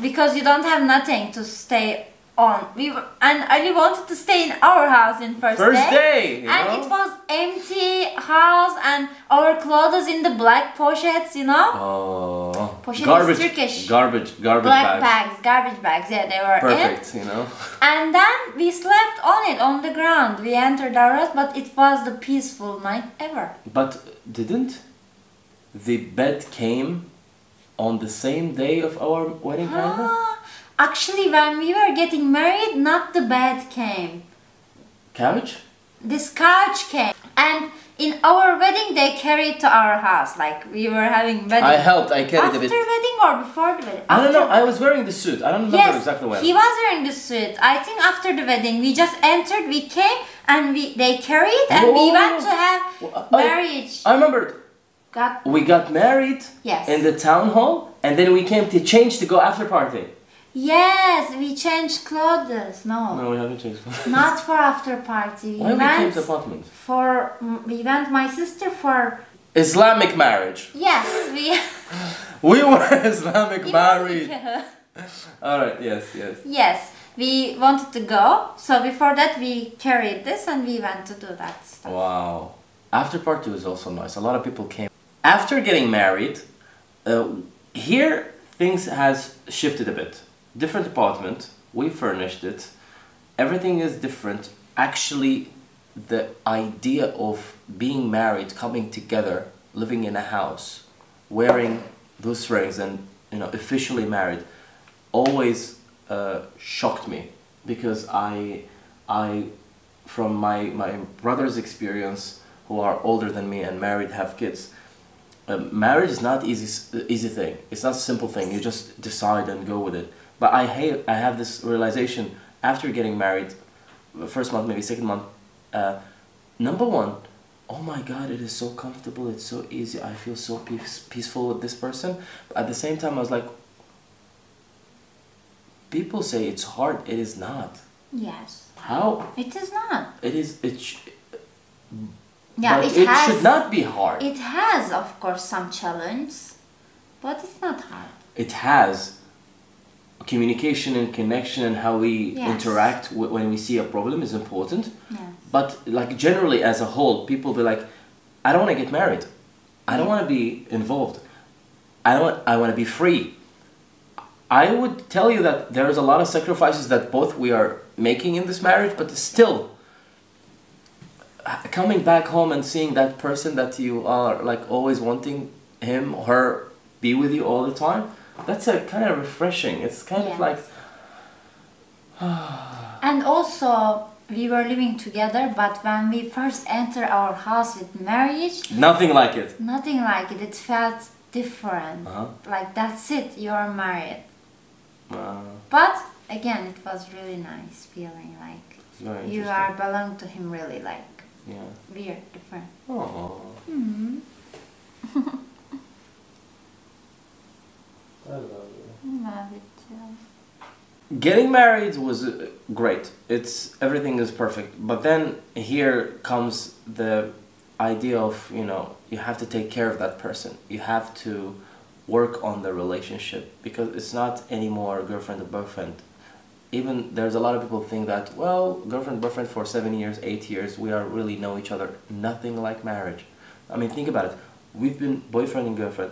because you don't have nothing to stay on." And Ali wanted to stay in our house in first day. You and know? it was empty house and our clothes in the black pochets, you know. Oh. Pochette is Garbage. Turkish. Garbage Black bags. bags, garbage bags. Yeah, they were in. Perfect. You know. And then we slept on it on the ground. We entered our house, but it was the peaceful night ever. But didn't the bed came on the same day of our wedding calendar? Actually, when we were getting married, not the bed came. Couch? This couch came. And in our wedding, they carried to our house. Like we were having wedding. I helped. I carried a After bit. wedding or before the wedding? I don't know. After- I was wearing the suit. I don't remember Yes, exactly when. he was wearing the suit. I think after the wedding, we just entered, we came, and they carried, and we Whoa. went to have Oh, marriage. I remember. Got We got married Yes. in the town hall, and then we came to change to go after party. yes, we changed clothes. No, No, we haven't changed. not for after party. Why we came to apartment? We went my sister for Islamic marriage. yes we We were Islamic married. All right. Yes. Yes. yes we wanted to go. So before that we carried this and we went to do that stuff. Wow. After party was also nice. A lot of people came. After getting married, here things has shifted a bit. Different apartment. We furnished it. Everything is different. Actually, the idea of being married, coming together, living in a house, wearing those rings, and officially married, always shocked me because I from my brother's experience, who are older than me and married, have kids. Marriage is not easy thing. It's not a simple thing. You just decide and go with it. But I have this realization after getting married, first month, maybe second month. Number one, oh my God, it is so comfortable. It's so easy. I feel so peaceful with this person. But at the same time, I was like, people say it's hard. It is not. Yes, How? it is not. It is. Yeah, but it should not be hard. It has, of course, some challenge, but it's not hard. It has communication and connection and how we Yes. interact when we see a problem is important. Yes. But like generally as a whole, people be like, I don't want to get married. I don't want to be involved. I want to be free. I would tell you that there's a lot of sacrifices that both we are making in this marriage, but still coming back home and seeing that person that you are like always wanting him or her be with you all the time, that's a kind of refreshing. It's kind of like and also we were living together, but when we first entered our house with marriage, nothing like it. nothing like it. It felt different. Uh-huh. Like that's it, you're married. Uh, But again, it was really nice feeling like it's very you interesting. are belong to him, really like Yeah. weird, different. Oh. Mm-hmm. I love you. Love it too. Getting married was great. It's everything is perfect. But then here comes the idea of, you know, you have to take care of that person. You have to work on the relationship because it's not anymore girlfriend or boyfriend. Even there's a lot of people think that, well, girlfriend, boyfriend for 7 years, 8 years, we are really know each other. Nothing like marriage. I mean, think about it. We've been boyfriend and girlfriend.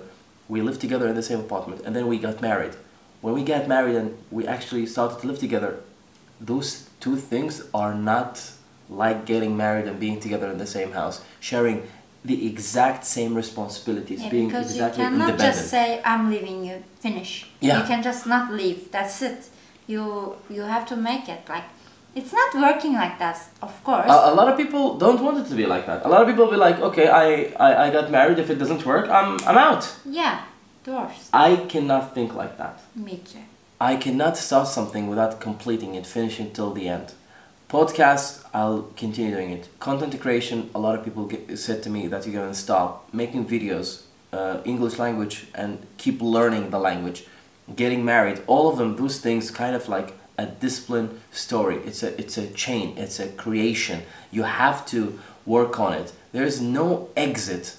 We lived together in the same apartment and then we got married. When we got married and we actually started to live together, those two things are not like getting married and being together in the same house, sharing the exact same responsibilities, Yeah, being because exactly you cannot independent. just say I'm leaving you, finish. Yeah. You can just not leave. That's it. You have to make it like it's not working like that, of course. A lot of people don't want it to be like that. A lot of people will be like, okay, I got married. If it doesn't work, I'm out. Yeah, doors. I cannot think like that. Me too. I cannot start something without completing it, finishing till the end. Podcast, I'll continue doing it. Content creation, a lot of people said to me that you're going to stop. Making videos, English language, and keep learning the language. Getting married, all of them, those things kind of like a discipline story. It's a chain, it's a creation. You have to work on it. There is no exit.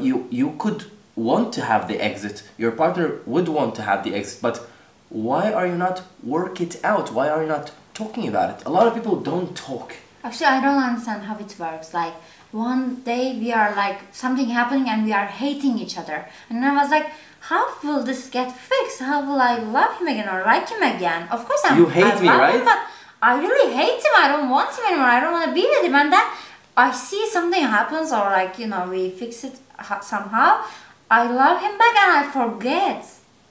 You could want to have the exit. Your partner would want to have the exit, but why are you not work it out? Why are you not talking about it? A lot of people don't talk. Actually, I don't understand how it works. Like one day we are like something happening and we are hating each other, and I was like, how will this get fixed? How will I love him again or like him again? Of course, You hate I me, love right? him, but I really hate him. I don't want him anymore. I don't want to be with him. And then I see something happens, or like we fix it somehow. I love him back and I forget.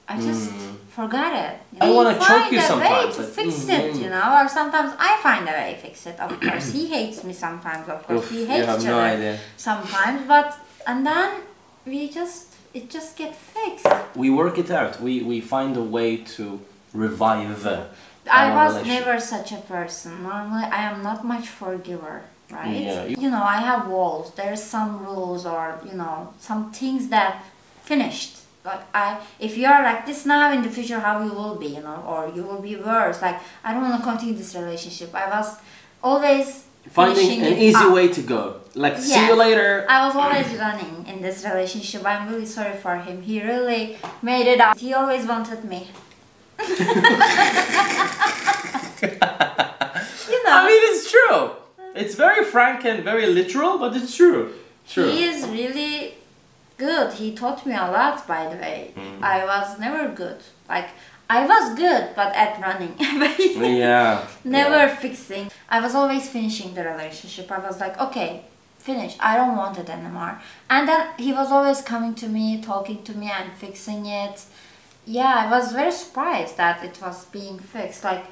I just forgot it. I wanna choke you find a sometimes, way to like, fix it, or sometimes I find a way to fix it. Of course, he hates me sometimes. Of course, Oof, we you hate have each no other idea. sometimes. And then it just get fixed. We work it out. We find a way to revive I our was relationship. never such a person. Normally, I am not much forgiver, right? Yeah. I have walls. There's some rules or, some things that finished. Like if you are like this now, in the future, how you will be, or you will be worse. Like, I don't want to continue this relationship. I was always Finding finishing an it easy up. way to go. Like, see Yes. you later. I was always running in this relationship. I'm really sorry for him. He really made it up. He always wanted me. I mean, it's true. It's very frank and very literal, but it's true. True. He is really good. He taught me a lot, by the way. I was never good. Like, I was good, but at running. Yeah. Never Yeah. fixing. I was always finishing the relationship. I was like, okay, finish. I don't want it anymore. And then he was always coming to me, talking to me and fixing it. Yeah, I was very surprised that it was being fixed. Like,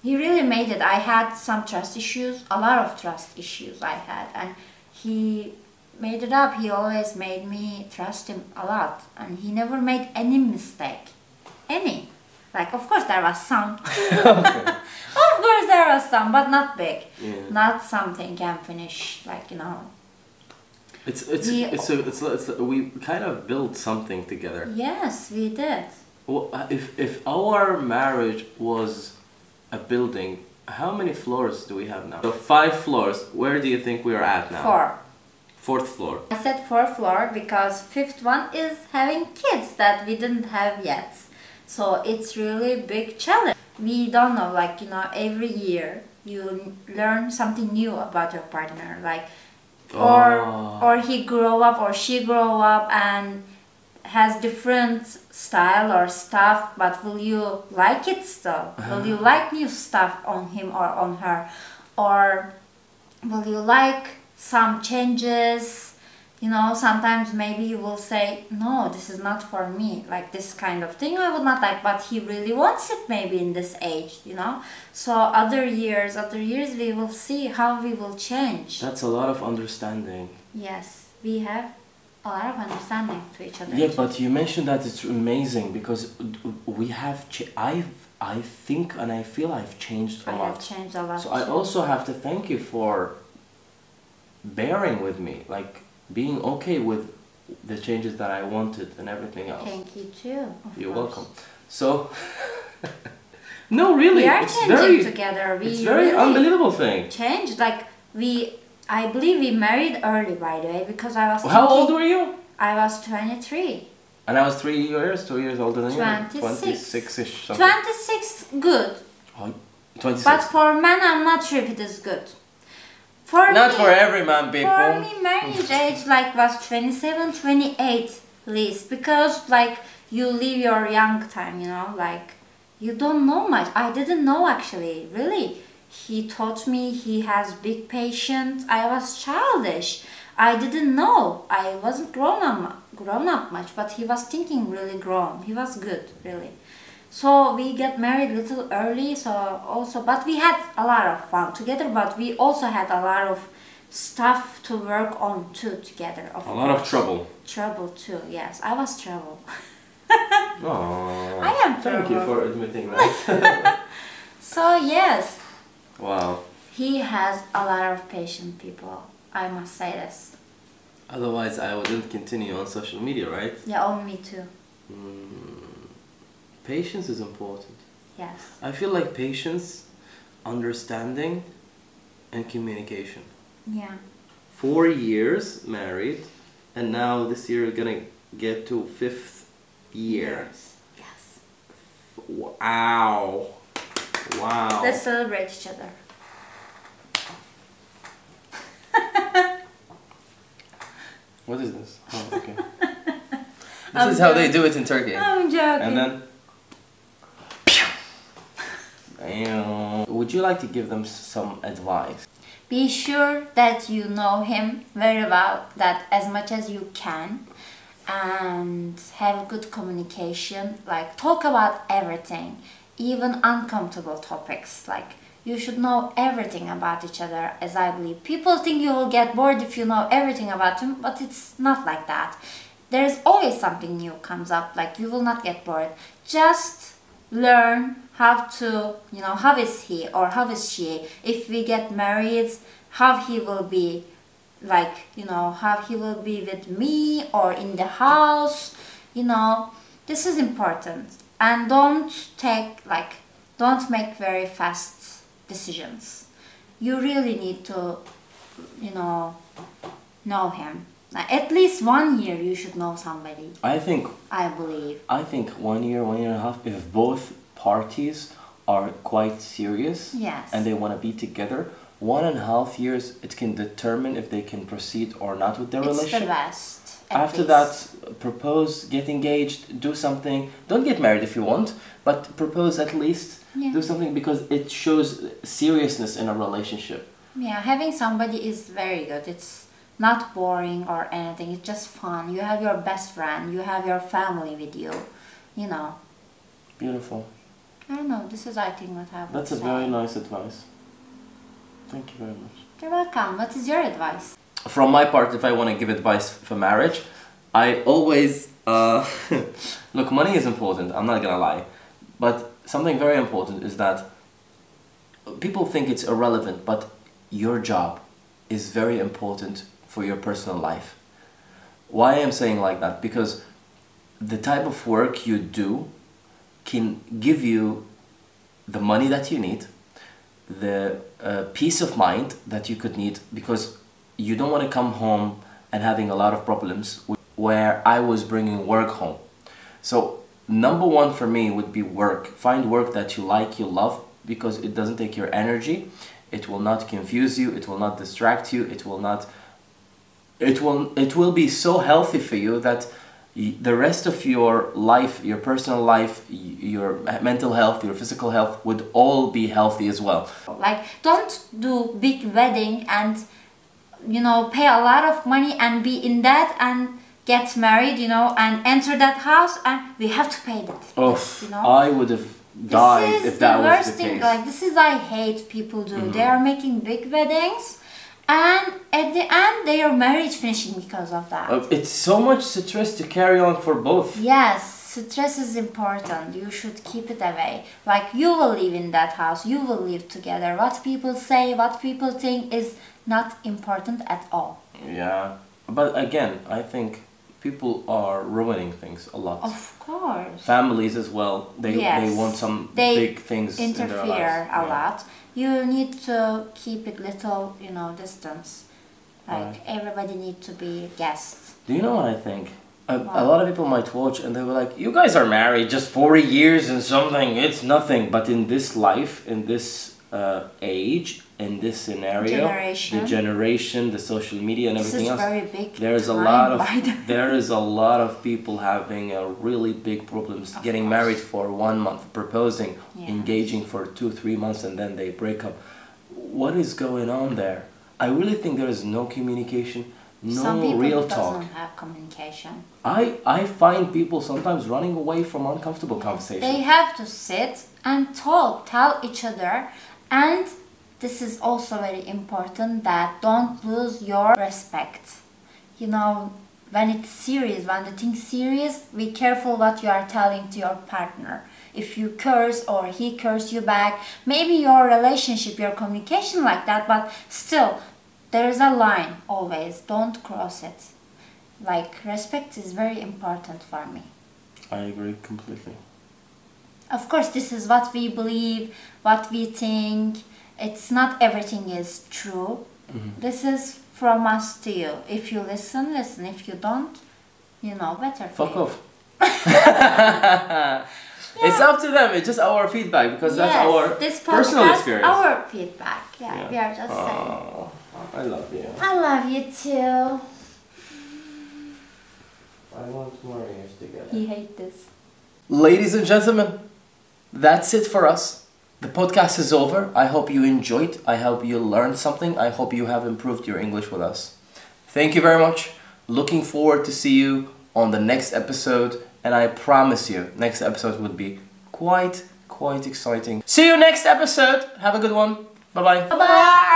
he really made it. I had some trust issues, a lot of trust issues I had. And he made it up. He always made me trust him a lot. And he never made any mistake. Any. Like, of course there was some. Of course there was some, but not big. Yeah. Not something can finish, like, We kind of built something together. Yes, we did. Well, if our marriage was a building, how many floors do we have now? So 5 floors. Where do you think we are at now? 4. 4th floor. I said 4th floor because 5th one is having kids that we didn't have yet. So it's really big challenge. We don't know, like, every year you learn something new about your partner, like Oh. or he grow up or she grow up and has different style or stuff, but will you like it still? Will you like new stuff on him or on her? Or will you like some changes? You know, sometimes maybe you will say, no, this is not for me. Like this kind of thing I would not like, but he really wants it maybe in this age, you know? So other years we will see how we will change. That's a lot of understanding. Yes, we have a lot of understanding to each other. Yeah, but you mentioned that it's amazing because we have. I think and I feel I've changed a I lot. have changed a lot. So I too. also have to thank you for bearing with me, like being okay with the changes that I wanted and everything else. Thank you too. You're course. welcome. So, no, really, We are it's changing very, together. We it's very really unbelievable thing. changed. Like I believe we married early, by the way, because I was. How old thinking- were you? I was 23. And I was 2 years older than you. 26. 26-ish. Something. 26, good. Oh, 26. But for men, I'm not sure if it is good. For Not me, for every man, people. For me, marriage age like was 27, 28 least, because like you live your young time, you know, like you don't know much. I didn't know actually, really. He taught me, he has big patience. I was childish. I didn't know. I wasn't grown up much, but he was thinking really grown. He was good, really. So we get married a little early, so also, but we had a lot of fun together, but we also had a lot of stuff to work on too together. A lot of trouble. Trouble too, yes. I was trouble. Aww. I am Thank you trouble. for admitting that. So yes, Wow. he has a lot of patient people. I must say this. Otherwise, I wouldn't continue on social media, right? Yeah, oh, me too. Patience is important. Yes. I feel like patience, understanding, and communication. Yeah. 4 years married, and now this year we're gonna get to 5th year. Yes. Wow. Wow. Let's celebrate each other. What is this? Oh, okay. This is how they do it in Turkey. I'm joking. And then. Damn. Would you like to give them some advice? Be sure that you know him very well, that as much as you can, and have good communication, like talk about everything, even uncomfortable topics. Like you should know everything about each other, as I believe. People think you will get bored if you know everything about him, but it's not like that. There's always something new comes up, like you will not get bored. Just learn how to, you know, how is he or how is she, if we get married, how he will be, like, you know, how he will be with me or in the house, you know, this is important. And don't make very fast decisions. You really need to, you know him. At least 1 year you should know somebody, I think I believe. 1 year, 1.5 years, if both parties are quite serious Yes. and they want to be together, 1.5 years it can determine if they can proceed or not with their It's the relationship. best. at After least. that, propose, get engaged, do something. Don't get married if you want, but propose at least. Yeah. Do something because it shows seriousness in a relationship. Yeah, having somebody is very good. It's not boring or anything. It's just fun. You have your best friend. You have your family with you. You know. Beautiful. I don't know. This is, I think, what I would That's a say. very nice advice. Thank you very much. You're welcome. What is your advice? From my part, if I want to give advice for marriage, I always look, money is important, I'm not gonna lie, but something very important is that people think it's irrelevant, but your job is very important for your personal life. Why I'm saying like that? Because the type of work you do can give you the money that you need, the peace of mind that you could need, because you don't want to come home and having a lot of problems where I was bringing work home. So number one for me would be work. Find work that you like, you love, because it doesn't take your energy It will not confuse you. It will not distract you. It will not. It will be so healthy for you that the rest of your life, your personal life, your mental health, your physical health would all be healthy as well. Like, don't do big wedding and, you know, pay a lot of money and be in that and get married, you know, and enter that house and we have to pay that. Oh, you know? I would have died if that was the thing. case. Like, this is I hate people do. They are making big weddings and at the end their marriage finishing because of that. It's so much stress to carry on for both. Yes, stress is important. You should keep it away. Like, you will live in that house, you will live together. What people say, what people think is not important at all. Yeah, but again, I think people are ruining things a lot. Of course. Families as well. They want some big things in their lives. They interfere a lot. You need to keep it little, you know, distance. Like, everybody need to be guests. Do you know what I think? A lot of people might watch and they were like, you guys are married just 40 years and something, it's nothing. But in this life, in this age, in this scenario, the generation, the social media and everything else, very big there is a lot of people having a really big problems getting married for 1 month, proposing, engaging for 2-3 months, and then they break up. What is going on there? I really think there is no communication, no real talk. Some people doesn't have communication. I find people sometimes running away from uncomfortable conversations. They have to sit and talk, tell each other, and this is also very important, that don't lose your respect. You know, when it's serious, when the thing's serious, be careful what you are telling to your partner. If you curse or he curse you back, maybe your relationship, your communication like that, but still, there is a line always. Don't cross it. Like, respect is very important for me. I agree completely. Of course, this is what we believe, what we think. It's not everything is true. This is from us to you. If you listen, listen. If you don't, you know better. Fuck off. It's up to them. It's just our feedback because that's our personal experience. Our feedback. Yeah, we are just saying. I love you. I love you too. I want more years together. He hates this. Ladies and gentlemen, that's it for us. The podcast is over. I hope you enjoyed. I hope you learned something. I hope you have improved your English with us. Thank you very much. Looking forward to see you on the next episode. And I promise you, next episode would be quite exciting. See you next episode. Have a good one. Bye-bye. Bye-bye.